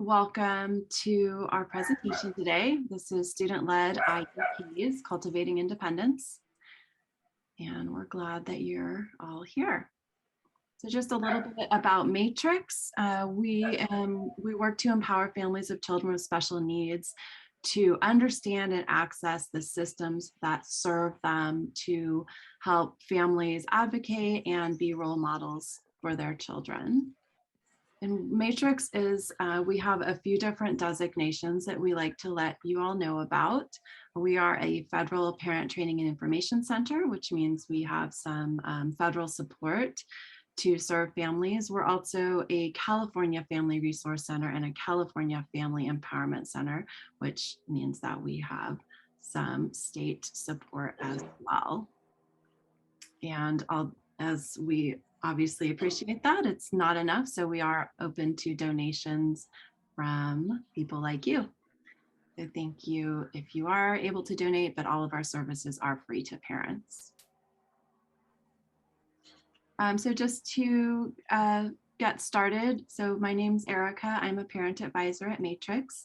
Welcome to our presentation today. This is student-led IEPs, Cultivating Independence, and we're glad that you're all here. So just a little bit about Matrix. We work to empower families of children with special needs to understand and access the systems that serve them, to help families advocate and be role models for their children. And Matrix is, we have a few different designations that we like to let you all know about. We are a federal parent training and information center, which means we have some federal support to serve families. We're also a California Family Resource Center and a California Family Empowerment Center, which means that we have some state support as well. And as we obviously appreciate that, it's not enough. So we are open to donations from people like you. So thank you if you are able to donate, but all of our services are free to parents. So just to get started, so my name's Erica. I'm a parent advisor at Matrix,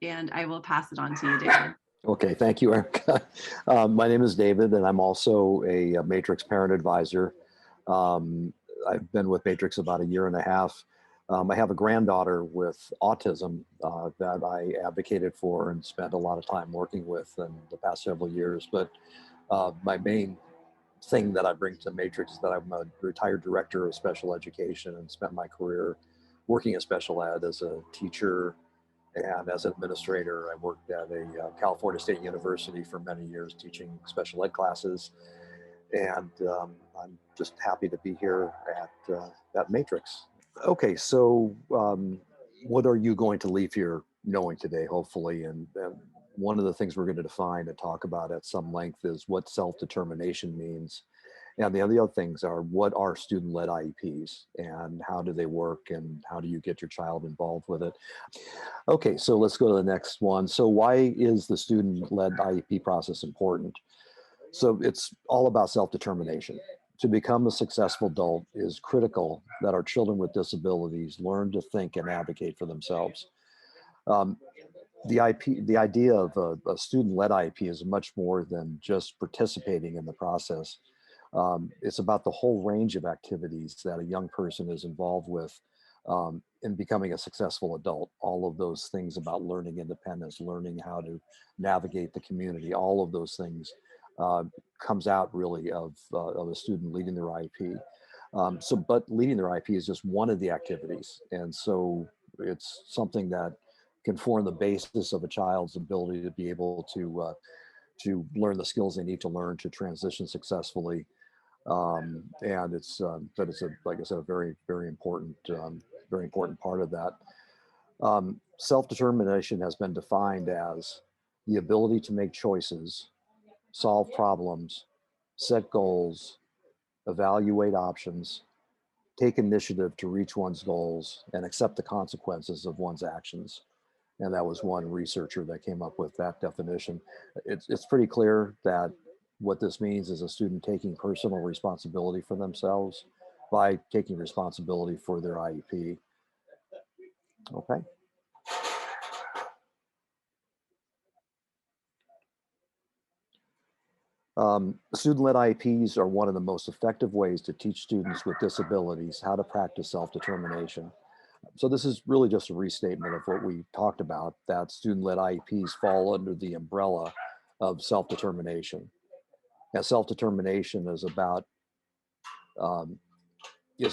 and I will pass it on to you, David. Okay, thank you, Erica. My name is David, and I'm also a Matrix parent advisor. I've been with Matrix about 1.5 years. I have a granddaughter with autism that I advocated for and spent a lot of time working with in the past several years. But my main thing that I bring to Matrix is that I'm a retired director of special education and spent my career working in special ed as a teacher and as an administrator. I worked at a California State University for many years teaching special ed classes. And I'm just happy to be here at Matrix. Okay, so what are you going to leave here knowing today, hopefully? And one of the things we're going to define and talk about at some length is what self-determination means. And the other things are, what are student-led IEPs and how do they work and how do you get your child involved with it? Okay, so let's go to the next one. So why is the student-led IEP process important? So it's all about self-determination. To become a successful adult is critical that our children with disabilities learn to think and advocate for themselves. The idea of a student-led IEP is much more than just participating in the process. It's about the whole range of activities that a young person is involved with in becoming a successful adult. All of those things about learning independence, learning how to navigate the community, all of those things comes out really of a student leading their IEP. But leading their IEP is just one of the activities. And so it's something that can form the basis of a child's ability to be able to learn the skills they need to learn to transition successfully. And but it's like I said, a very, very important part of that. Self-determination has been defined as the ability to make choices, solve problems, set goals, evaluate options, take initiative to reach one's goals, and accept the consequences of one's actions. And that was one researcher that came up with that definition. It's pretty clear that what this means is a student taking personal responsibility for themselves by taking responsibility for their IEP. Okay. Student-led IEPs are one of the most effective ways to teach students with disabilities how to practice self-determination. So this is really just a restatement of what we talked about, that student-led IEPs fall under the umbrella of self-determination. And self-determination is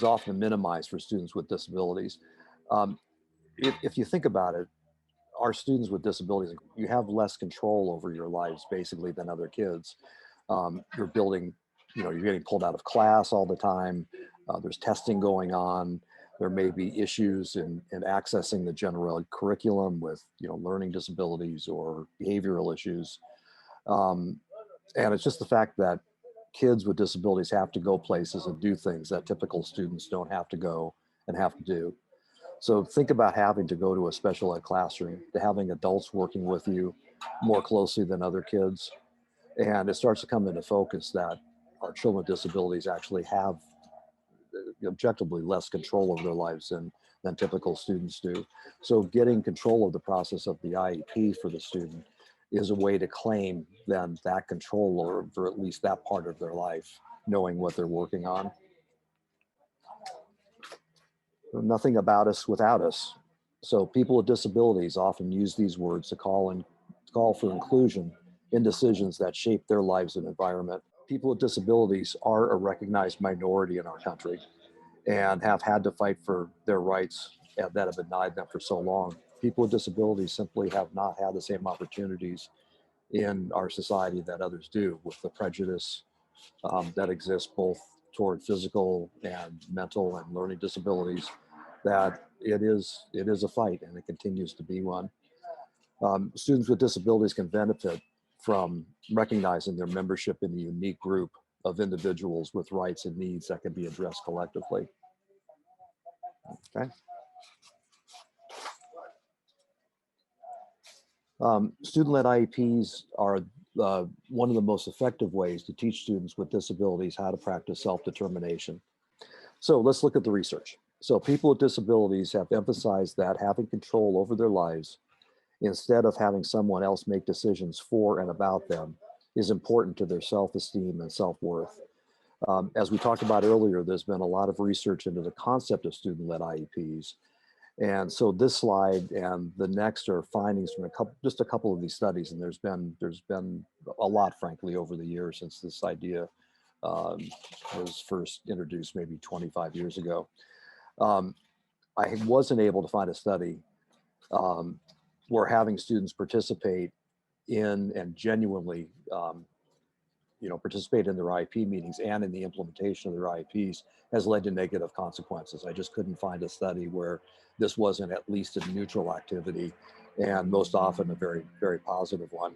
often minimized for students with disabilities. If you think about it, our students with disabilities, you have less control over your lives basically than other kids. You're building, you're getting pulled out of class all the time. There's testing going on. There may be issues in accessing the general curriculum with, learning disabilities or behavioral issues. And it's just the fact that kids with disabilities have to go places and do things that typical students don't have to go and have to do. So think about having to go to a special ed classroom, to having adults working with you more closely than other kids. And it starts to come into focus that our children with disabilities actually have objectively less control over their lives than than typical students do. So getting control of the process of the IEP for the student is a way to claim then that control over at least that part of their life, knowing what they're working on. Nothing about us without us. So people with disabilities often use these words to call for inclusion in decisions that shape their lives and environment. People with disabilities are a recognized minority in our country and have had to fight for their rights that have been denied them for so long. People with disabilities simply have not had the same opportunities in our society that others do, with the prejudice that exists both toward physical and mental and learning disabilities, that it is a fight, and it continues to be one. Students with disabilities can benefit from recognizing their membership in the unique group of individuals with rights and needs that can be addressed collectively. Okay. Student-led IEPs are one of the most effective ways to teach students with disabilities how to practice self-determination. So let's look at the research. So people with disabilities have emphasized that having control over their lives instead of having someone else make decisions for and about them is important to their self-esteem and self-worth. As we talked about earlier, there's been a lot of research into the concept of student-led IEPs. And so this slide and the next are findings from just a couple of these studies, and there's been a lot, frankly, over the years since this idea was first introduced maybe 25 years ago. I wasn't able to find a study where having students participate in and genuinely participate in their IEP meetings and in the implementation of their IEPs has led to negative consequences. I just couldn't find a study where this wasn't at least a neutral activity, and most often a very, very positive one.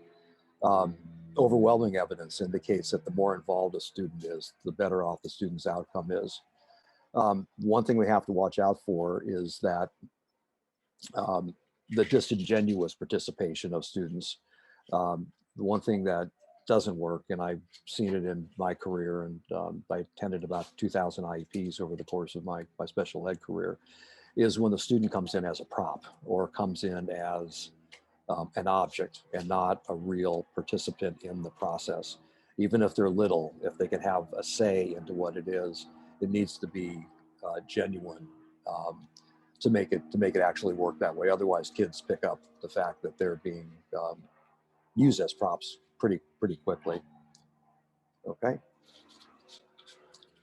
Overwhelming evidence indicates that the more involved a student is, the better off the student's outcome is. One thing we have to watch out for is that the disingenuous participation of students. The one thing that doesn't work, and I've seen it in my career, and I attended about 2,000 IEPs over the course of my special ed career, is when the student comes in as a prop or comes in as an object and not a real participant in the process. Even if they're little, if they can have a say into what it is, it needs to be genuine to make it actually work that way. Otherwise, kids pick up the fact that they're being used as props pretty quickly. Okay.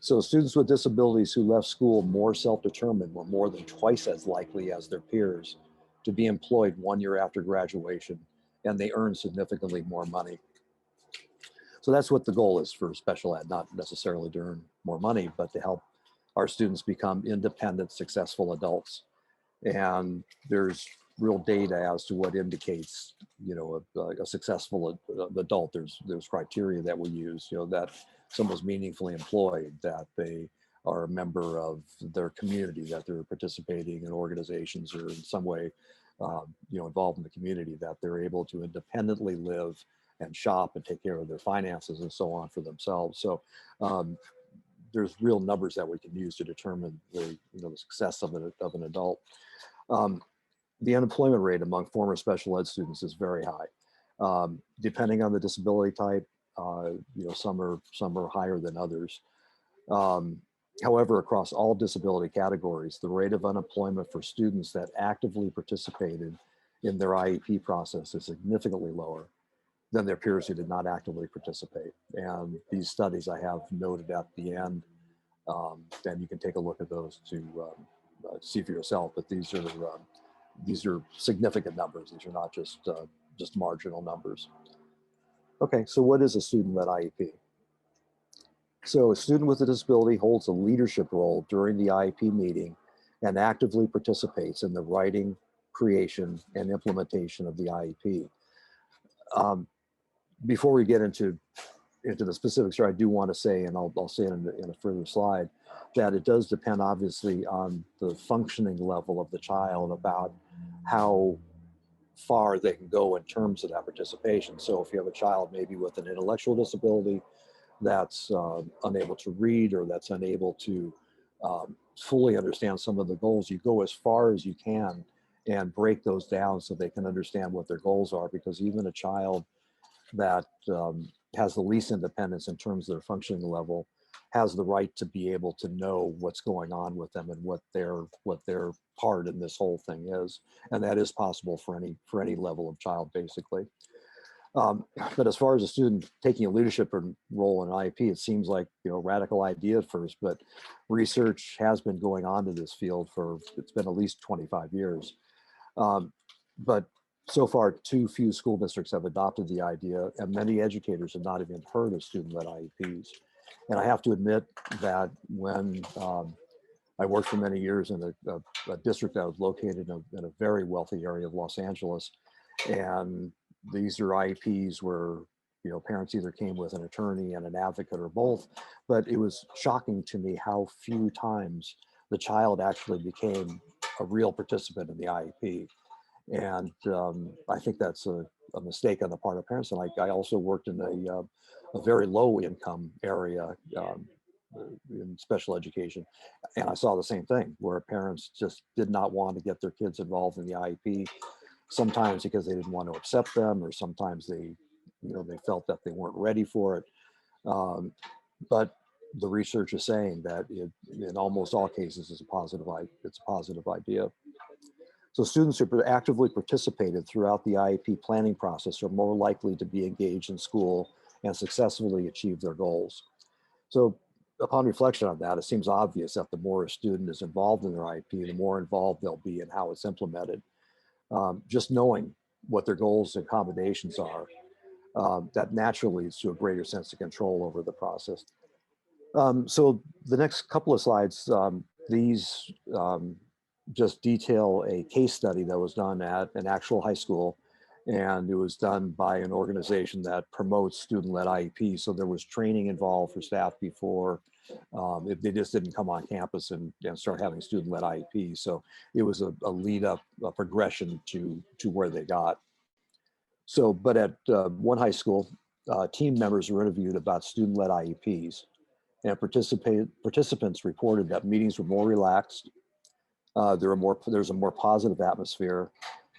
So students with disabilities who left school more self-determined were more than twice as likely as their peers to be employed 1 year after graduation, and they earned significantly more money. So that's what the goal is for special ed, not necessarily to earn more money, but to help our students become independent, successful adults. And there's real data as to what indicates, a successful adult. There's criteria that we use, that someone's meaningfully employed, that they are a member of their community, that they're participating in organizations or in some way, involved in the community, that they're able to independently live and shop and take care of their finances and so on for themselves. So there's real numbers that we can use to determine the success of an adult. The unemployment rate among former special ed students is very high. Depending on the disability type, some are higher than others. However, across all disability categories, the rate of unemployment for students that actively participated in their IEP process is significantly lower than their peers who did not actively participate. And these studies I have noted at the end, and you can take a look at those to see for yourself. But these are significant numbers. These are not just marginal numbers. Okay, so what is a student-led IEP? So a student with a disability holds a leadership role during the IEP meeting and actively participates in the writing, creation, and implementation of the IEP. Before we get into the specifics here, I do want to say, and I'll say it in a further slide, that it does depend obviously on the functioning level of the child about how far they can go in terms of that participation. So if you have a child maybe with an intellectual disability that's unable to read, or that's unable to fully understand some of the goals, you go as far as you can and break those down so they can understand what their goals are, because even a child that has the least independence in terms of their functioning level has the right to be able to know what's going on with them and what their part in this whole thing is, and that is possible for any level of child, basically. But as far as a student taking a leadership role in IEP, it seems like, a radical idea at first, but research has been going on to this field it's been at least 25 years. But so far, too few school districts have adopted the idea, and many educators have not even heard of student-led IEPs. And I have to admit that when I worked for many years in a district that was located in a very wealthy area of Los Angeles, and these are IEPs where parents either came with an attorney and an advocate or both, but it was shocking to me how few times the child actually became a real participant in the IEP. And I think that's a mistake on the part of parents. And I also worked in a very low income area in special education. And I saw the same thing where parents just did not want to get their kids involved in the IEP, sometimes because they didn't want to upset them, or sometimes they felt that they weren't ready for it. But the research is saying that in almost all cases, it's a positive idea. So students who actively participated throughout the IEP planning process are more likely to be engaged in school and successfully achieve their goals. So upon reflection on that, it seems obvious that the more a student is involved in their IEP, the more involved they'll be in how it's implemented. Just knowing what their goals and accommodations are, that naturally leads to a greater sense of control over the process. So the next couple of slides, these just detail a case study that was done at an actual high school, and it was done by an organization that promotes student-led IEP. So there was training involved for staff before. If they just didn't come on campus and start having student-led IEP. So it was a lead up, a progression to where they got. So, but at one high school, team members were interviewed about student-led IEPs, and participants reported that meetings were more relaxed. There was a more positive atmosphere,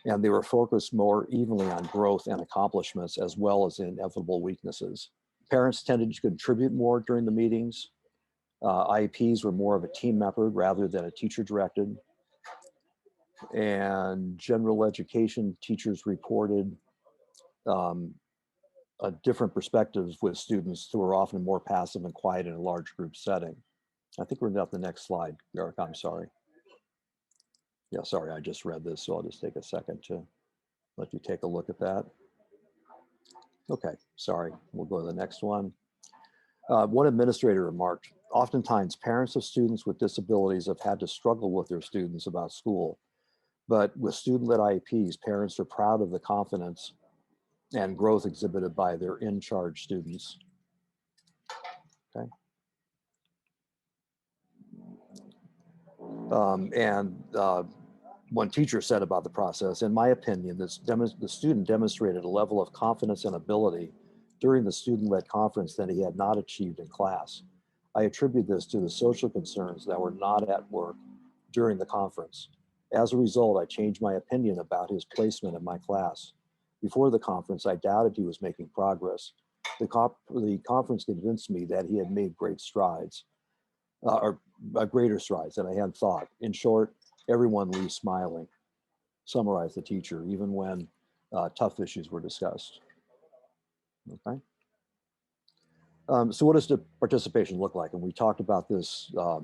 and they were focused more evenly on growth and accomplishments, as well as inevitable weaknesses. Parents tended to contribute more during the meetings. IEPs were more of a team effort rather than a teacher directed. And general education teachers reported a different perspectives with students who are often more passive and quiet in a large group setting. I think we're at the next slide, Eric, I'm sorry. Yeah, sorry, I just read this, so I'll just take a second to let you take a look at that. Okay, sorry, we'll go to the next one. One administrator remarked, oftentimes parents of students with disabilities have had to struggle with their students about school, but with student-led IEPs, parents are proud of the confidence and growth exhibited by their in-charge students. Okay. One teacher said about the process, in my opinion, the student demonstrated a level of confidence and ability during the student-led conference that he had not achieved in class. I attribute this to the social concerns that were not at work during the conference. As a result, I changed my opinion about his placement in my class. Before the conference, I doubted he was making progress. The conference convinced me that he had made great strides, or greater strides than I had thought. In short, everyone leaves smiling, summarized the teacher, even when tough issues were discussed. Okay. So what does the participation look like? And we talked about this, a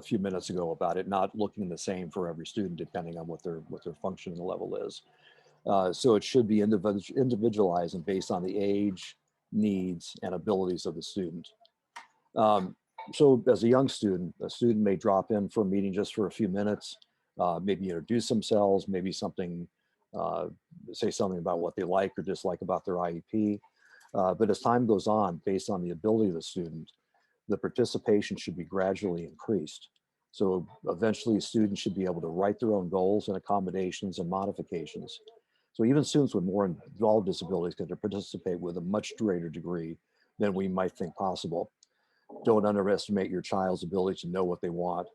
few minutes ago about it not looking the same for every student depending on what their functioning level is. So it should be individualized and based on the age, needs, and abilities of the student. So as a young student, a student may drop in for a meeting just for a few minutes, maybe introduce themselves, maybe say something about what they like or dislike about their IEP. But as time goes on, based on the ability of the student, the participation should be gradually increased. So eventually students should be able to write their own goals and accommodations and modifications. So even students with more involved disabilities can participate with a much greater degree than we might think possible. Don't underestimate your child's ability to know what they want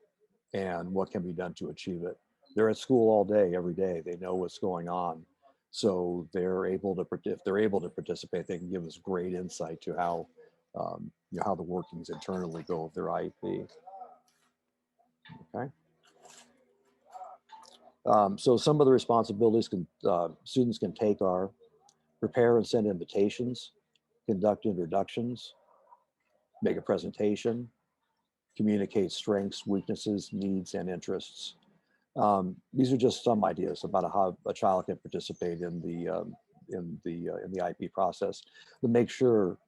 and what can be done to achieve it. They're at school all day, every day. They know what's going on. So they're able to, if they're able to participate, they can give us great insight to how, how the workings internally go of their IEP. Okay. So some of the responsibilities students can take are prepare and send invitations, conduct introductions, make a presentation, communicate strengths, weaknesses, needs, and interests. These are just some ideas about how a child can participate in the IEP process. To make sure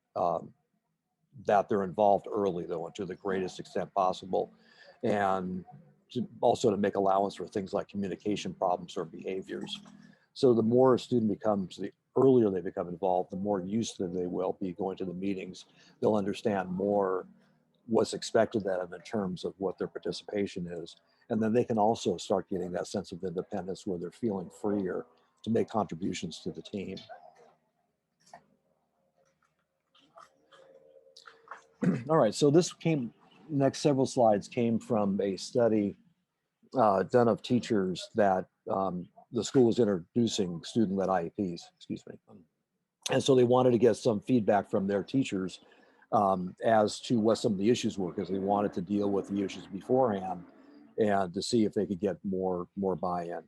that they're involved early, though, and to the greatest extent possible, and also to make allowance for things like communication problems or behaviors. So the more a student becomes, the earlier they become involved, the more used to they will be going to the meetings. They'll understand more what's expected of them in terms of what their participation is. And then they can also start getting that sense of independence where they're feeling freer to make contributions to the team. All right, so next several slides came from a study done of teachers that the school was introducing student-led IEPs, excuse me. And so they wanted to get some feedback from their teachers as to what some of the issues were, because they wanted to deal with the issues beforehand and to see if they could get more buy-in.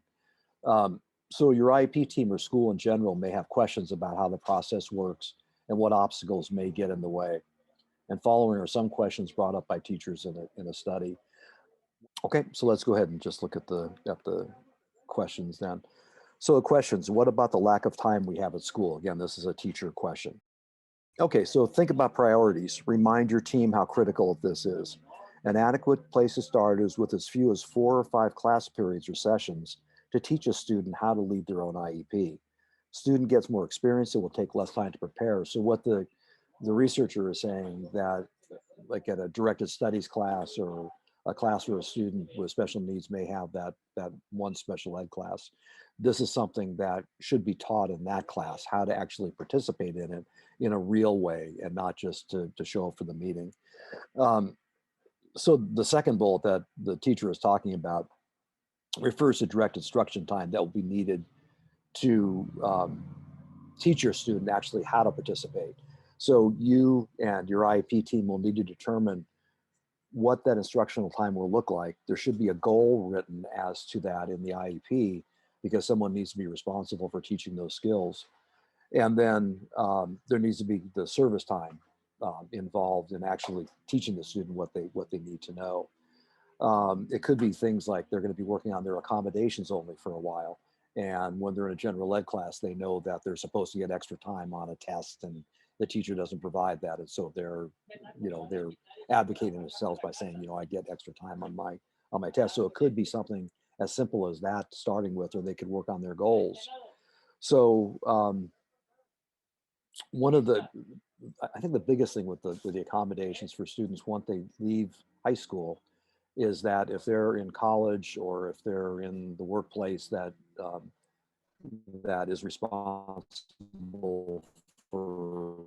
So your IEP team or school in general may have questions about how the process works and what obstacles may get in the way. And following are some questions brought up by teachers in a study. Okay, so let's go ahead and just look at the questions then. So the questions, what about the lack of time we have at school? Again, this is a teacher question. Okay, so think about priorities. Remind your team how critical this is. An adequate place to start is with as few as 4 or 5 class periods or sessions to teach a student how to lead their own IEP. Student gets more experience, it will take less time to prepare. So what the researcher is saying that like at a directed studies class or a class where a student with special needs may have that one special ed class, this is something that should be taught in that class, how to actually participate in it in a real way and not just to show up for the meeting. So the second bullet that the teacher is talking about refers to direct instruction time that will be needed to teach your student actually how to participate. So you and your IEP team will need to determine what that instructional time will look like. There should be a goal written as to that in the IEP because someone needs to be responsible for teaching those skills. And then there needs to be the service time involved in actually teaching the student what they need to know. It could be things like they're going to be working on their accommodations only for a while. And when they're in a general ed class, they know that they're supposed to get extra time on a test and the teacher doesn't provide that. And so they're advocating themselves by saying, I get extra time on my test. So it could be something as simple as that starting with, or they could work on their goals. So I think the biggest thing with the accommodations for students once they leave high school is that if they're in college or if they're in the workplace that is responsible for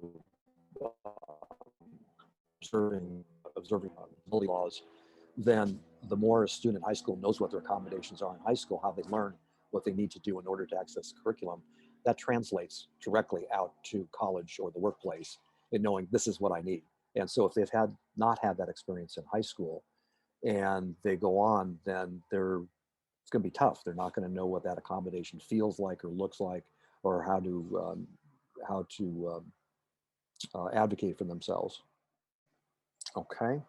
observing mobility laws, then the more a student in high school knows what their accommodations are in high school, how they learn what they need to do in order to access the curriculum, that translates directly out to college or the workplace in knowing this is what I need. And so if they've not had that experience in high school and they go on, then it's going to be tough. They're not going to know what that accommodation feels like or looks like, or how to advocate for themselves. Okay.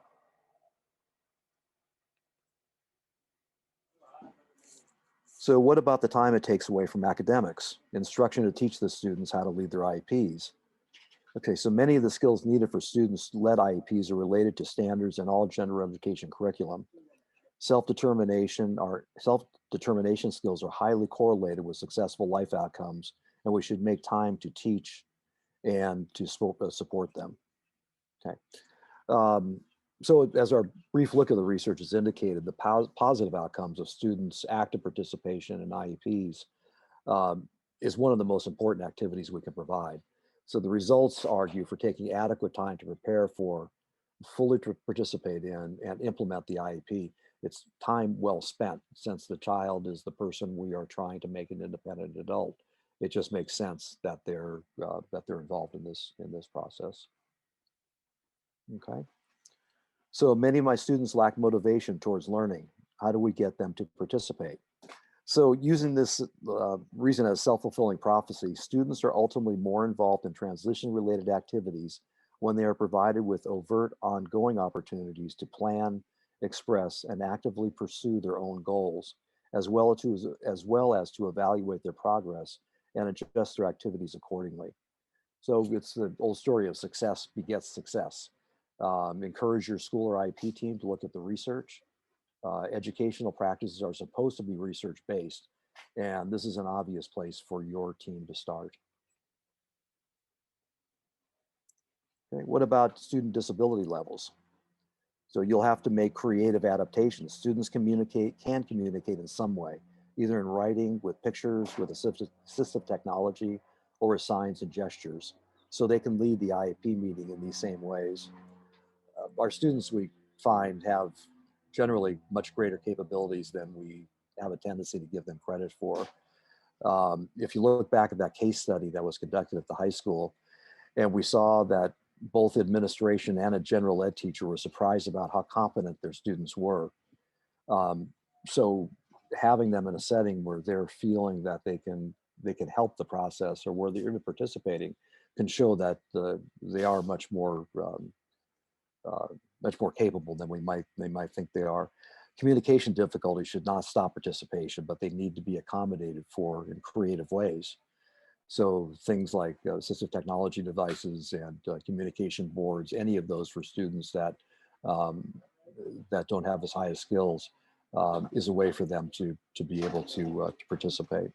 So what about the time it takes away from academics? Instruction to teach the students how to lead their IEPs. Okay, so many of the skills needed for students-led IEPs are related to standards in all general education curriculum. Self-determination skills are highly correlated with successful life outcomes, and we should make time to teach and to support them. Okay. So as our brief look at the research has indicated, the positive outcomes of students' active participation in IEPs is one of the most important activities we can provide. So the results argue for taking adequate time to prepare for fully to participate in and implement the IEP. It's time well spent since the child is the person we are trying to make an independent adult. It just makes sense that they're involved in this process. Okay. So many of my students lack motivation towards learning. How do we get them to participate? So using this reason as self-fulfilling prophecy, students are ultimately more involved in transition-related activities when they are provided with overt ongoing opportunities to plan, express, and actively pursue their own goals, as well as to evaluate their progress and adjust their activities accordingly. So it's the old story of success begets success. Encourage your school or IP team to look at the research. Educational practices are supposed to be research-based, and this is an obvious place for your team to start. Okay, what about student disability levels? So you'll have to make creative adaptations. Students can communicate in some way, either in writing, with pictures, with assistive technology, or with signs and gestures. So they can lead the IEP meeting in these same ways. Our students, we find, have generally much greater capabilities than we have a tendency to give them credit for. If you look back at that case study that was conducted at the high school, and we saw that both administration and a general ed teacher were surprised about how competent their students were. Um, so having them in a setting where they're feeling that they can help the process, or where they're even participating, can show that they are uh, much more capable than they might think they are. Communication difficulties should not stop participation, but they need to be accommodated for in creative ways. So things like assistive technology devices and communication boards, any of those for students um, that don't have as high as skills, is a way for them to be able to participate.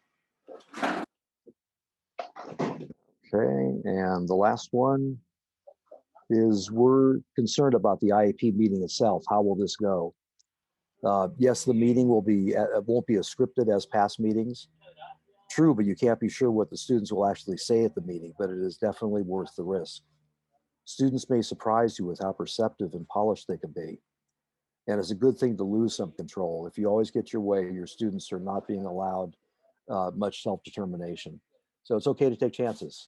Okay, and the last one is, we're concerned about the IEP meeting itself. How will this go? Yes, the meeting won't be as scripted as past meetings. True, but you can't be sure what the students will actually say at the meeting, but it is definitely worth the risk. Students may surprise you with how perceptive and polished they can be. And it's a good thing to lose some control. If you always get your way, your students are not being allowed much self-determination. So it's okay to take chances.